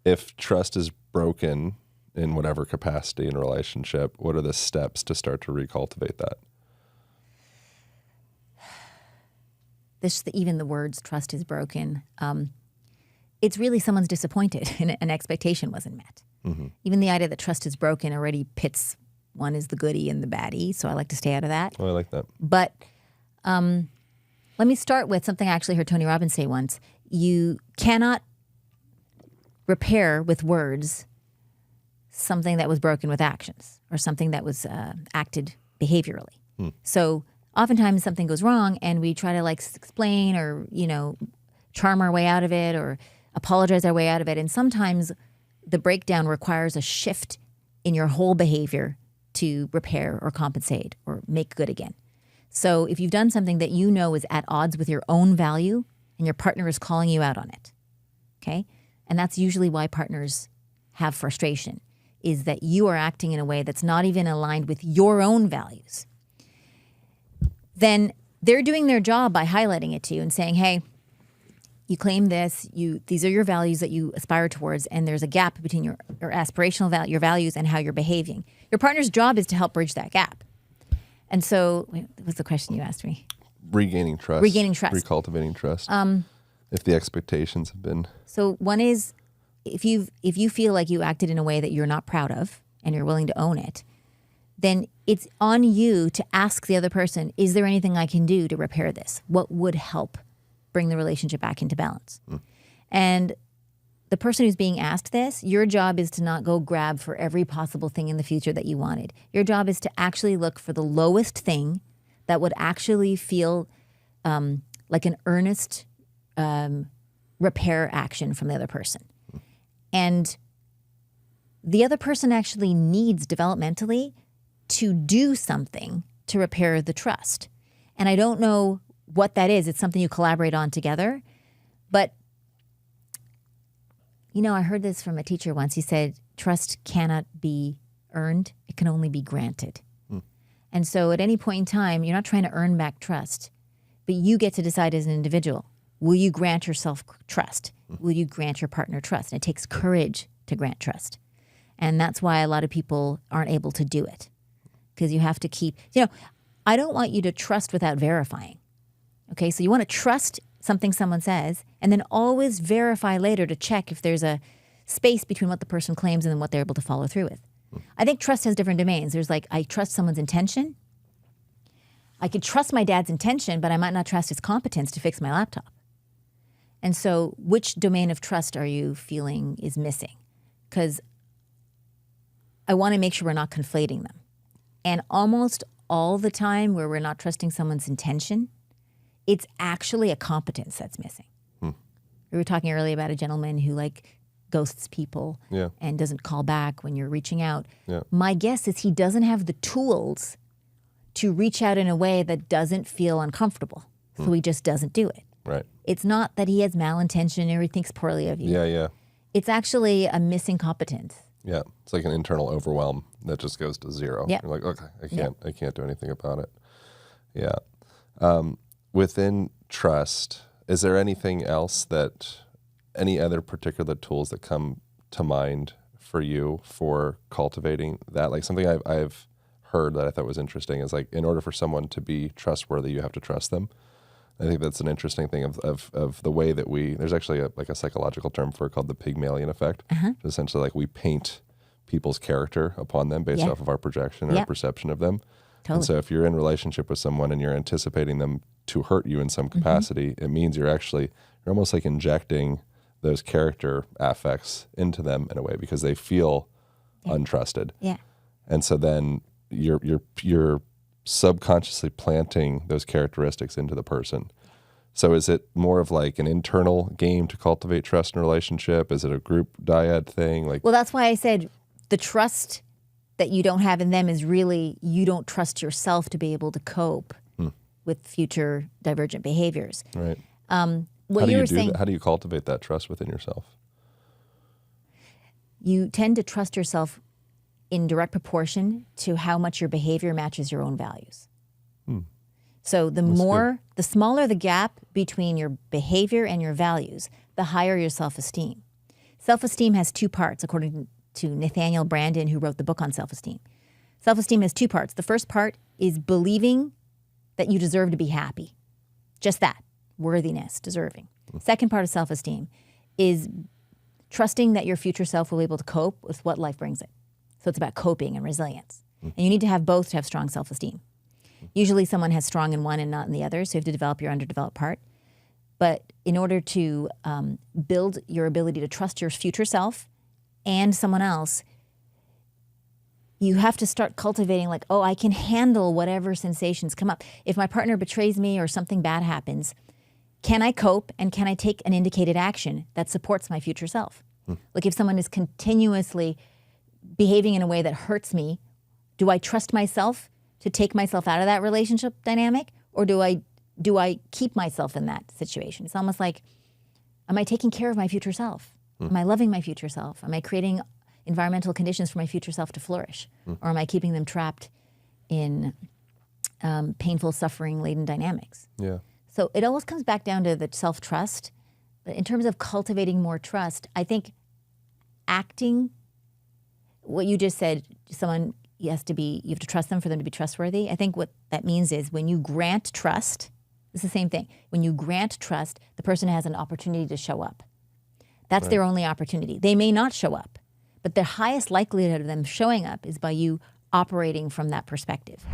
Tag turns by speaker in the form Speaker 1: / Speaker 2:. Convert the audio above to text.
Speaker 1: if trust is broken in whatever capacity in a relationship, what are the steps to start to recultivate that?
Speaker 2: Even the words "trust is broken." It's really someone's disappointed and an expectation wasn't met.
Speaker 1: Mm-hmm.
Speaker 2: Even the idea that trust is broken already pits one as the goodie and the baddie, so I like to stay out of that.
Speaker 1: Oh, I like that.
Speaker 2: But let me start with something I actually heard Tony Robbins say once. You cannot repair with words something that was broken with actions or something that was acted behaviorally. So oftentimes something goes wrong and we try to explain or, charm our way out of it or apologize our way out of it. And sometimes the breakdown requires a shift in your whole behavior to repair or compensate or make good again. So if you've done something that you know is at odds with your own value and your partner is calling you out on it, okay? And that's usually why partners have frustration, is that you are acting in a way that's not even aligned with your own values. Then they're doing their job by highlighting it to you and saying, hey, you claim this, these are your values that you aspire towards, and there's a gap between your aspirational your values and how you're behaving. Your partner's job is to help bridge that gap. And so, what was the question you asked me?
Speaker 1: Regaining trust. Recultivating trust. If the expectations have been.
Speaker 2: So one is, if you feel like you acted in a way that you're not proud of and you're willing to own it, then it's on you to ask the other person, is there anything I can do to repair this? What would help bring the relationship back into balance? And the person who's being asked this, your job is to not go grab for every possible thing in the future that you wanted. Your job is to actually look for the lowest thing that would actually feel like an earnest repair action from the other person. And the other person actually needs developmentally to do something to repair the trust. And I don't know what that is. It's something you collaborate on together. But, I heard this from a teacher once. He said, trust cannot be earned. It can only be granted. And so at any point in time, you're not trying to earn back trust, but you get to decide as an individual. Will you grant yourself trust? Will you grant your partner trust? And it takes courage to grant trust. And that's why a lot of people aren't able to do it. Because you have to keep, I don't want you to trust without verifying. Okay, so you want to trust something someone says and then always verify later to check if there's a space between what the person claims and then what they're able to follow through with. I think trust has different domains. There's I trust someone's intention. I could trust my dad's intention, but I might not trust his competence to fix my laptop. And so which domain of trust are you feeling is missing? Because I want to make sure we're not conflating them. And almost all the time where we're not trusting someone's intention, it's actually a competence that's missing. We were talking earlier about a gentleman who ghosts people and doesn't call back when you're reaching out. My guess is he doesn't have the tools to reach out in a way that doesn't feel uncomfortable. So he just doesn't do it.
Speaker 1: Right.
Speaker 2: It's not that he has malintention or he thinks poorly of you.
Speaker 1: Yeah.
Speaker 2: It's actually a missing competence.
Speaker 1: Yeah. It's like an internal overwhelm that just goes to zero.
Speaker 2: Yep.
Speaker 1: You're like, okay, I can't do anything about it. Yeah. Within trust, is there anything else any other particular tools that come to mind for you for cultivating that? Like something I've heard that I thought was interesting is in order for someone to be trustworthy, you have to trust them. I think that's an interesting thing of the way that there's actually a psychological term for it called the Pygmalion effect. Essentially we paint people's character upon them based off of our projection or our perception of them.
Speaker 2: Totally.
Speaker 1: And so if you're in a relationship with someone and you're anticipating them to hurt you in some capacity, it means you're almost injecting those character affects into them in a way because they feel untrusted.
Speaker 2: Yeah.
Speaker 1: And so then you're subconsciously planting those characteristics into the person. So is it more of an internal game to cultivate trust in a relationship? Is it a group dyad thing?
Speaker 2: Well, that's why I said the trust that you don't have in them is really you don't trust yourself to be able to cope with future divergent behaviors.
Speaker 1: Right.
Speaker 2: What you were saying,
Speaker 1: how do you cultivate that trust within yourself?
Speaker 2: You tend to trust yourself in direct proportion to how much your behavior matches your own values. So the smaller the gap between your behavior and your values, the higher your self-esteem. Self-esteem has two parts, according to Nathaniel Branden, who wrote the book on self-esteem. Self-esteem has two parts. The first part is believing that you deserve to be happy. Just that, worthiness, deserving. Second part of self-esteem is trusting that your future self will be able to cope with what life brings it. So it's about coping and resilience. And you need to have both to have strong self-esteem. Usually someone has strong in one and not in the other, so you have to develop your underdeveloped part. But in order to build your ability to trust your future self and someone else, you have to start cultivating like, oh, I can handle whatever sensations come up. If my partner betrays me or something bad happens, can I cope and can I take an indicated action that supports my future self? Like if someone is continuously behaving in a way that hurts me, do I trust myself to take myself out of that relationship dynamic, or do I keep myself in that situation? It's almost like, am I taking care of my future self? Am I loving my future self? Am I creating environmental conditions for my future self to flourish? Or am I keeping them trapped in painful, suffering-laden dynamics?
Speaker 1: Yeah.
Speaker 2: So it always comes back down to the self-trust. But in terms of cultivating more trust, I think acting, what you just said, someone you have to trust them for them to be trustworthy. I think what that means is when you grant trust, it's the same thing. When you grant trust, the person has an opportunity to show up. That's their only opportunity. They may not show up, but the highest likelihood of them showing up is by you operating from that perspective.